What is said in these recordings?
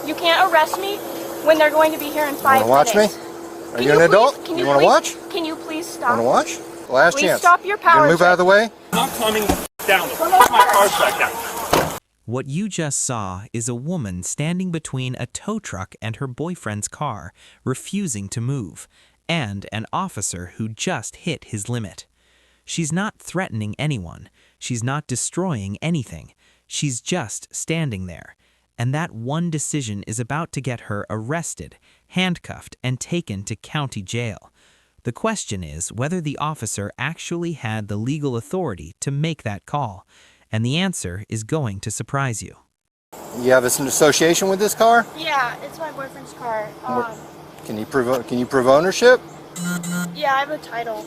You can't arrest me when they're going to be here in 5 minutes. You want to watch me? Are you an adult? You want to watch? Can you please stop? Want to watch? Last please chance. Stop your power. You move out of the way? I'm coming down. My car's back down. What you just saw is a woman standing between a tow truck and her boyfriend's car, refusing to move, and an officer who just hit his limit. She's not threatening anyone. She's not destroying anything. She's just standing there. And that one decision is about to get her arrested, handcuffed, and taken to county jail. The question is whether the officer actually had the legal authority to make that call. And the answer is going to surprise you. You have an association with this car? Yeah, it's my boyfriend's car. Can you prove ownership? Yeah, I have a title.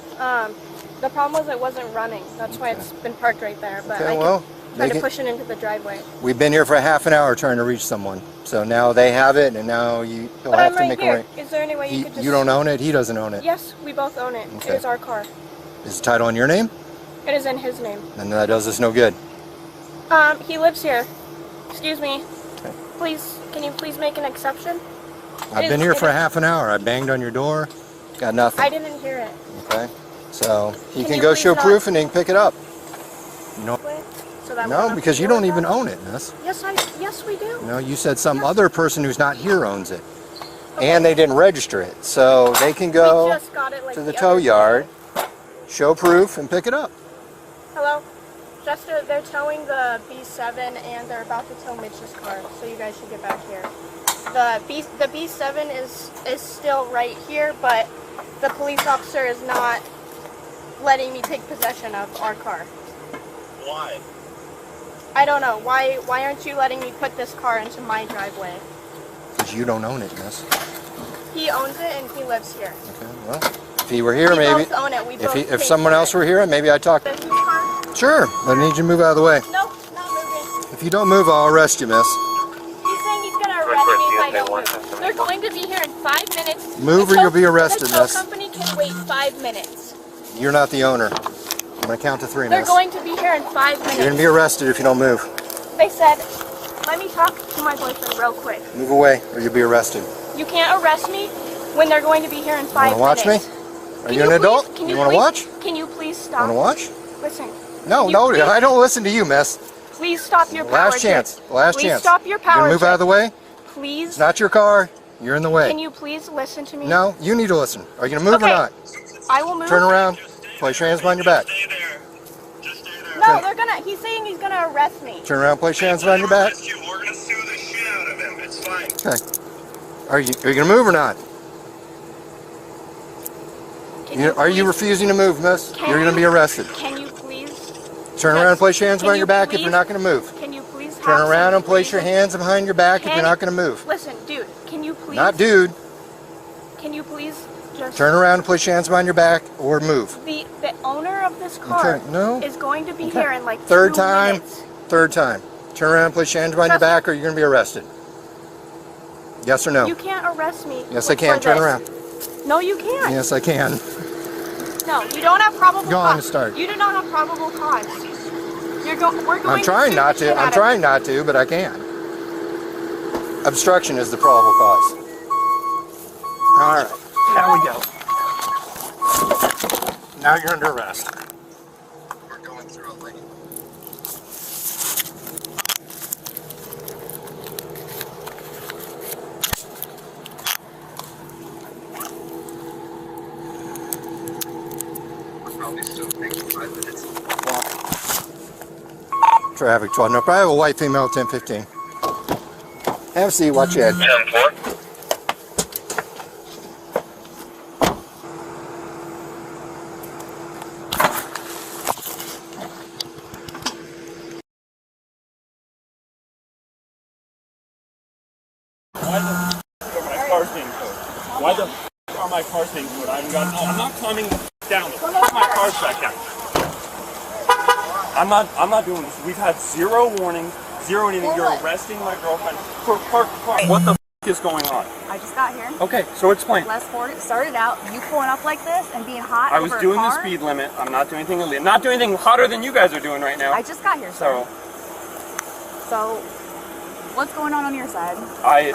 The problem was it wasn't running. That's why it's been parked right there. But I tried to push it into the driveway. We've been here for a half an hour trying to reach someone. So now they have it, and now he'll have to make a ring. Is there any way you could just... You don't own it? He doesn't own it? Yes, we both own it. Okay. It is our car. Is the title in your name? It is in his name. And that does us no good. He lives here. Excuse me. Okay. Please, can you please make an exception? I've been here for a half an hour. I banged on your door. Got nothing. I didn't hear it. Okay. So he can you go please show not- proof and he can pick it up. No, So that no, because you don't even own it, miss. Yes, we do. No, you said some other person who's not here owns it. Okay. And they didn't register it. So they can go We just got it, like, to the tow yard, show proof, and pick it up. Hello? Jester, they're towing the B7 and they're about to tow Mitch's car, so you guys should get back here. The B7 is still right here, but the police officer is not letting me take possession of our car. Why? I don't know. Why aren't you letting me put this car into my driveway? Because you don't own it, miss. He owns it and he lives here. Okay, well, if he were here, We maybe. both own it. We both If paid someone for else it. were here, maybe I'd talk. This is car? Sure, but I need you to move out of the way. No, not moving. If you don't move, I'll arrest you, miss. He's saying he's going to arrest me if I don't move. They're going to be here in 5 minutes. Move or you'll be arrested, the tow miss. company can wait 5 minutes. You're not the owner. I'm going to count to 3, They're miss. going to be here in 5 minutes. You're going to be arrested if you don't move. They said, let me talk to my boyfriend real quick. Move away or you'll be arrested. You can't arrest me when they're going to be here in 5 minutes. Want to watch me? Are you an adult? You want to watch? Can you please stop? Want to watch? Listen. No, please, I don't listen to you, miss. Please stop your power Last chance. trip. Last Please chance. stop your power You move out of the way? Please. It's not your car. You're in the way. Can you please listen to me? No, you need to listen. Are you going to move or not? I will move. Turn around. Place your hands behind your back. Stay there. Just stay there. No, they're gonna. He's saying he's gonna arrest me. Turn around. Place your hands behind your back. We're gonna sue the shit out of him. It's fine. Okay. Are you going to move or not? Are you refusing to move, miss? You're going to be arrested. Can you please? Turn around and place your hands behind your back if you're not going to move. Can you please? Turn around and place your hands behind your back if you're not going to move. Listen, dude. Can you please? Not dude. Can you please just turn around and place your hands behind your back or move? The owner of this car is going to be here in like Third 2 time. minutes. Third time. Turn around and place your hands behind your back or you're going to be arrested. Yes or no? You can't arrest me. Yes, I can. Turn around. No, you can't. Yes, I can. No, you don't have probable cause. Go on, start. You do not have probable cause. We're going I'm trying not to. I'm trying not to, but I can. Obstruction is the probable cause. All right. Now we go. Now you're under arrest. We're going through a lane. Probably still takes 5 minutes. Traffic 12. No, probably have a white female 1015. Have a seat. Watch your head. 10-4. Why the are my cars being towed? I'm not coming down. My car's back down. I'm not doing this. We've had 0 warnings, 0 anything. You're arresting my girlfriend for parked car. What the is going on? I just got here. Okay, so explain. Let's started out, you pulling up like this and being hot. I was doing the speed limit. I'm not doing anything illegal. Not doing anything hotter than you guys are doing right now. I just got here, So What's going on your side? I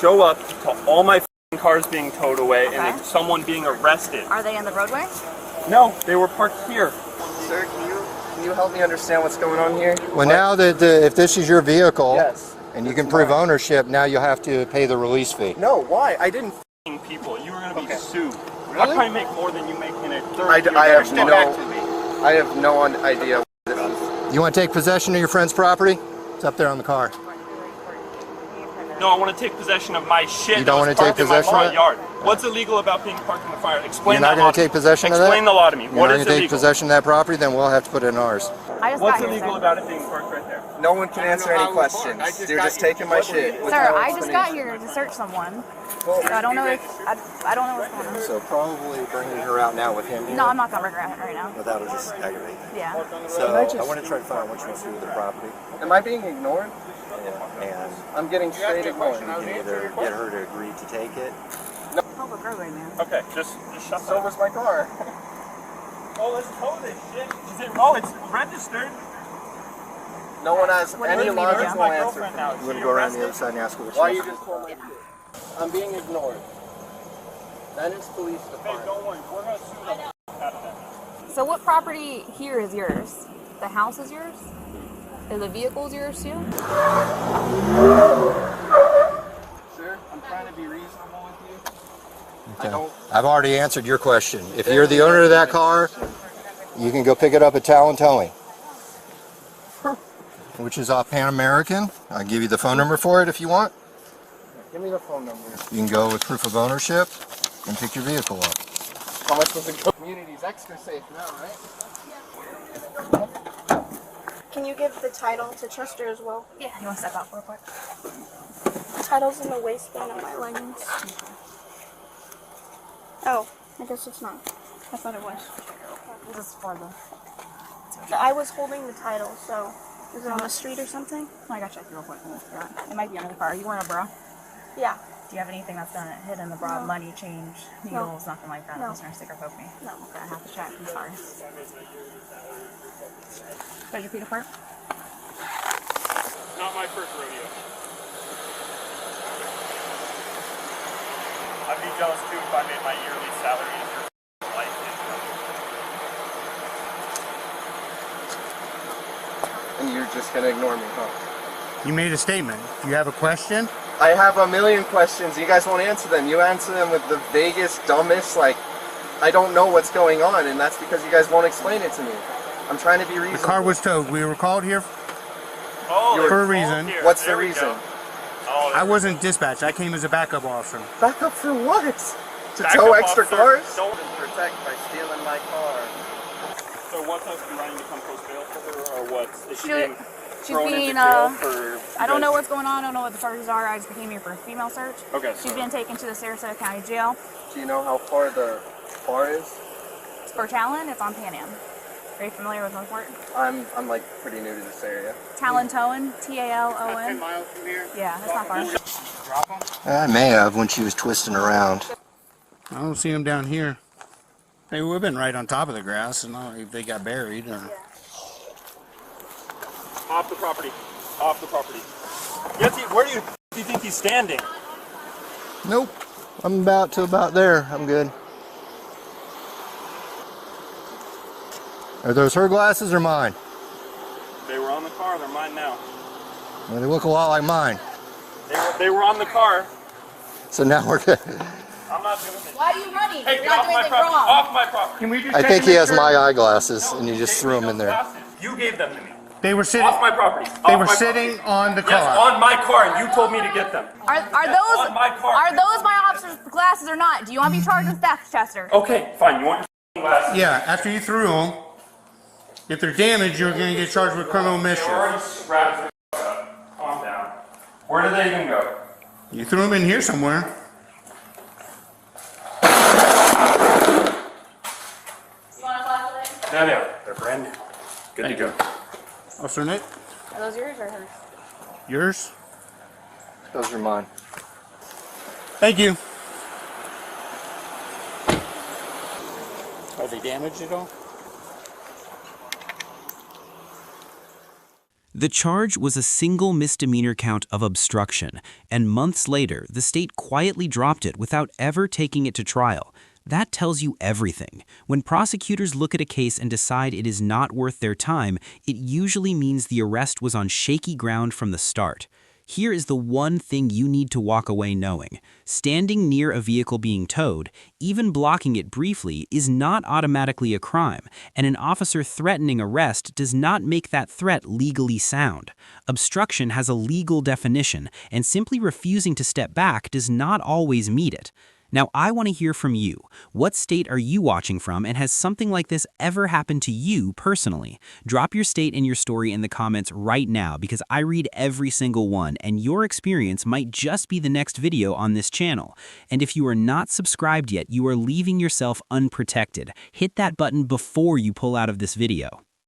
show up to all my cars being towed away and someone being arrested. Are they in the roadway? No, they were parked here. Sir, can you help me understand what's going on here? Well, now that if this is your vehicle, Yes. and you can prove ownership, now you'll have to pay the release fee. No, why? I didn't. People, you were going to be sued. Really? I'll probably make more than you make in a third I year. have Stay no- back to me. I have no idea what this is. You want to take possession of your friend's property? It's up there on the car. No, I want to take possession of my shit. You don't that was want to take parked in my possession of front it? yard. What's illegal about being parked in the fire? Explain You're not that going law to take possession of that? Explain the law to me. You're What not is going to take illegal? possession of that property, then we'll have to put it in ours. I just What's got here, illegal sir. about it being parked right there? No one can answer any questions. You're just taking my shit. with Sir, no I just got explanation. here to search someone. Well, I don't know if I don't know what's going on. So probably bringing her out now with him here. No, I'm not gonna regret it right now. But that'll just aggravate. Yeah. So I want to try to find out what she wants to do with the property. Am I being ignored? And I'm getting straight ignored. you can either get her to agree to take it. Public roadway, man. Okay, just shut So was my car. Oh, let's tow this shit. Is it? Oh, it's registered. No one has What do you any need me to do? logical My answer. girlfriend now. I'm going to go around the other side and ask her what she Why wants. you just told my shit? I'm being ignored. That is police Hey, department. don't worry. We're gonna sue them out of that. So what property here is yours? The house is yours? Is the vehicles yours too? Sir, I'm trying to be reasonable with you. Okay. I don't. I've already answered your question. If you're the owner of that car, you can go pick it up at Talon Towing, which is off Pan American. I'll give you the phone number for it if you want. Give me the phone number. You can go with proof of ownership and pick your vehicle up. How am I supposed to go? Community's extra safe now, right? Can you give the title to Chester as well? Yeah. You want to step out real quick? Title's in the waistband of my leggings. Oh, I guess it's not. I thought it was. This is for the. I was holding the title, so is it on the street or something? I gotta check you real quick. It might be under the car. Are you wearing a bra? Yeah. Do you have anything that's gonna hit in the bra? No. Money, change, needles, nothing like that? No. Just gonna stick or poke me. No. Okay, I have to check. I'm sorry. Spread your feet apart. Not my first rodeo. I'd be jealous too if I made my yearly salary as your life income. And you're just gonna ignore me, huh? You made a statement. Do you have a question? I have a million questions. You guys won't answer them. You answer them with the vaguest, dumbest, like, I don't know what's going on, and that's because you guys won't explain it to me. I'm trying to be reasonable. The car was towed. We were called here. Oh, You're- For a all reason. here. What's There the we reason? go. Oh, I wasn't dispatched. I came as a backup officer. Back up for what? To backup tow extra officer, cars? Don't. Protect by stealing my car. So what's us running to come post bail for her, or what? Is she She- being she's thrown being, into jail for? I don't know what's going on. I don't know what the charges are. I just came here for a female search. Okay. She's been taken to the Sarasota County Jail. Do you know how far the bar is? For Talon, it's on Pan Am. Are you familiar with Northport? I'm like pretty new to this area. Talon Towing, Talon. miles from here. Yeah, that's not far. I may have when she was twisting around. I don't see them down here. They would have been right on top of the grass, and if they got buried. Or... Off the property. Off the property. Yes, where do you think he's standing? Nope. I'm about there. I'm good. Are those her glasses or mine? They were on the car. They're mine now. Well, they look a lot like mine. They were on the car. So now we're good. I'm not doing it. Why are you running? Hey, You're get not off doing my anything property. wrong. Off my property. Can we just I check think to he make has sure- my eyeglasses, and you No, just gave threw me them in those there. glasses. You gave them to me. They were sitting. Off my property. They Off were my sitting property. on the Yes, car. on my car, and you told me to get them. Are on my car. those my officer's glasses or not? Do you want to be charged with theft, Chester? Okay, fine. You want your glasses? Yeah, after you threw them, if they're damaged, you're going to get charged with criminal They mischief. already scratched the up. Calm down. Where did they even go? You threw them in here somewhere. You want a flashlight? No. They're brand new. Good to go. Officer Nick, Are those yours or hers? yours? Those are mine. Thank you. Are they damaged at all? The charge was a single misdemeanor count of obstruction, and months later, the state quietly dropped it without ever taking it to trial. That tells you everything. When prosecutors look at a case and decide it is not worth their time, it usually means the arrest was on shaky ground from the start. Here is the one thing you need to walk away knowing. Standing near a vehicle being towed, even blocking it briefly, is not automatically a crime, and an officer threatening arrest does not make that threat legally sound. Obstruction has a legal definition, and simply refusing to step back does not always meet it. Now, I want to hear from you. What state are you watching from, and has something like this ever happened to you personally? Drop your state and your story in the comments right now, because I read every single one, and your experience might just be the next video on this channel. And if you are not subscribed yet, you are leaving yourself unprotected. Hit that button before you pull out of this video.